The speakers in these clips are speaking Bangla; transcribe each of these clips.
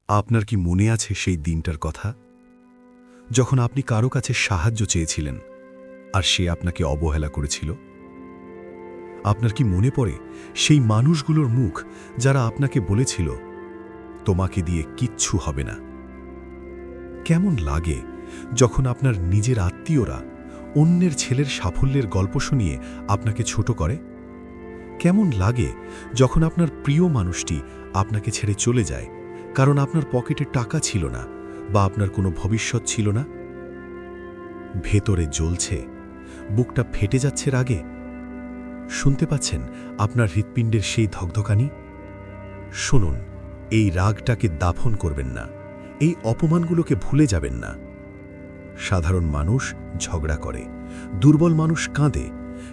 আপনার কি মনে আছে সেই দিনটার কথা, যখন আপনি কারো কাছে সাহায্য চেয়েছিলেন আর সে আপনাকে অবহেলা করেছিল? আপনার কি মনে পড়ে সেই মানুষগুলোর মুখ যারা আপনাকে বলেছিল, তোমাকে দিয়ে কিচ্ছু হবে না? কেমন লাগে যখন আপনার নিজের আত্মীয়রা অন্যের ছেলের সাফল্যের গল্প শুনিয়ে আপনাকে ছোট করে? কেমন লাগে যখন আপনার প্রিয় মানুষটি আপনাকে ছেড়ে চলে যায় কারণ আপনার পকেটে টাকা ছিল না বা আপনার কোনো ভবিষ্যৎ ছিল না? ভেতরে জ্বলছে, বুকটা ফেটে যাচ্ছে রাগে। শুনতে পাচ্ছেন আপনার হৃৎপিণ্ডের সেই ধকধকানি? শুনুন, এই রাগটাকে দাফন করবেন না, এই অপমানগুলোকে ভুলে যাবেন না। সাধারণ মানুষ ঝগড়া করে, দুর্বল মানুষ কাঁদে,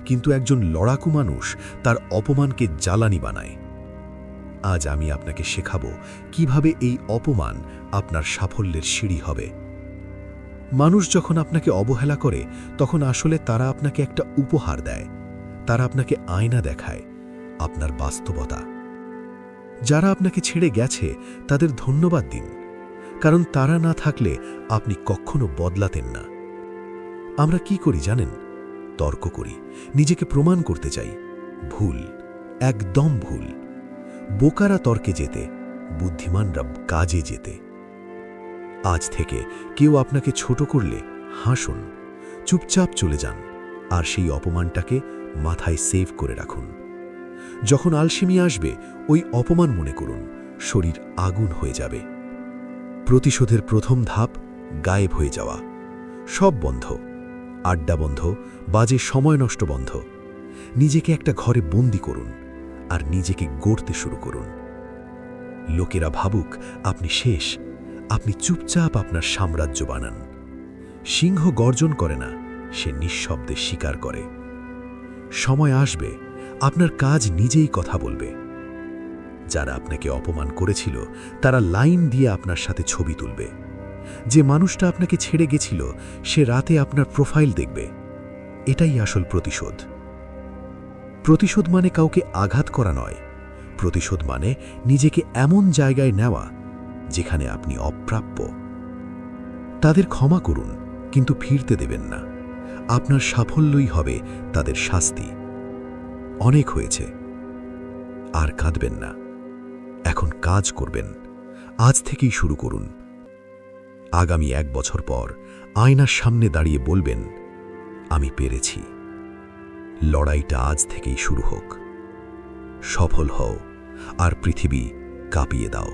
কিন্তু একজন লড়াকু মানুষ তার অপমানকে জ্বালানি বানায়। আজ আমি আপনাকে শেখাবো কিভাবে এই অপমান আপনার সাফল্যের সিঁড়ি হবে। মানুষ যখন আপনাকে অবহেলা করে তখন আসলে তারা আপনাকে একটা উপহার দেয়। তারা আপনাকে আয়না দেখায়, আপনার বাস্তবতা। যারা আপনাকে ছেড়ে গেছে তাদের ধন্যবাদ দিন, কারণ তারা না থাকলে আপনি কখনো বদলাতেন না। আমরা কি করি জানেন? তর্ক করি, নিজেকে প্রমাণ করতে চাই। ভুল, একদম ভুল। বোকারা তর্কে যেতে, বুদ্ধিমানরা কাজে যেতে। আজ থেকে কেউ আপনাকে ছোট করলে হাসুন, চুপচাপ চলে যান, আর সেই অপমানটাকে মাথায় সেভ করে রাখুন। যখন আলসেমি আসবে ওই অপমান মনে করুন, শরীর আগুন হয়ে যাবে। প্রতিশোধের প্রথম ধাপ গায়েব হয়ে যাওয়া। সব বন্ধ, আড্ডা বন্ধ, বাজে সময় নষ্ট বন্ধ। নিজেকে একটা ঘরে বন্দি করুন আর নিজেকে গড়তে শুরু করুন। লোকেরা ভাবুক আপনি শেষ, আপনি চুপচাপ আপনার সাম্রাজ্য বানান। সিংহ গর্জন করে না, সে নিঃশব্দে শিকার করে। সময় আসবে, আপনার কাজ নিজেই কথা বলবে। যারা আপনাকে অপমান করেছিল তারা লাইন দিয়ে আপনার সাথে ছবি তুলবে। যে মানুষটা আপনাকে ছেড়ে গেছিল সে রাতে আপনার প্রোফাইল দেখবে। এটাই আসল প্রতিশোধ। প্রতিশোধ মানে কাউকে আঘাত করা নয়। প্রতিশোধ মানে নিজেকে এমন জায়গায় নেওয়া যেখানে আপনি অপ্রাপ্য। তাদের ক্ষমা করুন, কিন্তু ফিরতে দেবেন না। আপনার সাফল্যই হবে তাদের শাস্তি। অনেক হয়েছে, আর কাঁদবেন না। এখন কাজ করবেন। আজ থেকেই শুরু করুন। আগামী 1 বছর পর আয়নার সামনে দাঁড়িয়ে বলবেন, আমি পেরেছি। লড়াইটা আজ থেকেই শুরু হোক। সফল হও আর পৃথিবী কাঁপিয়ে দাও।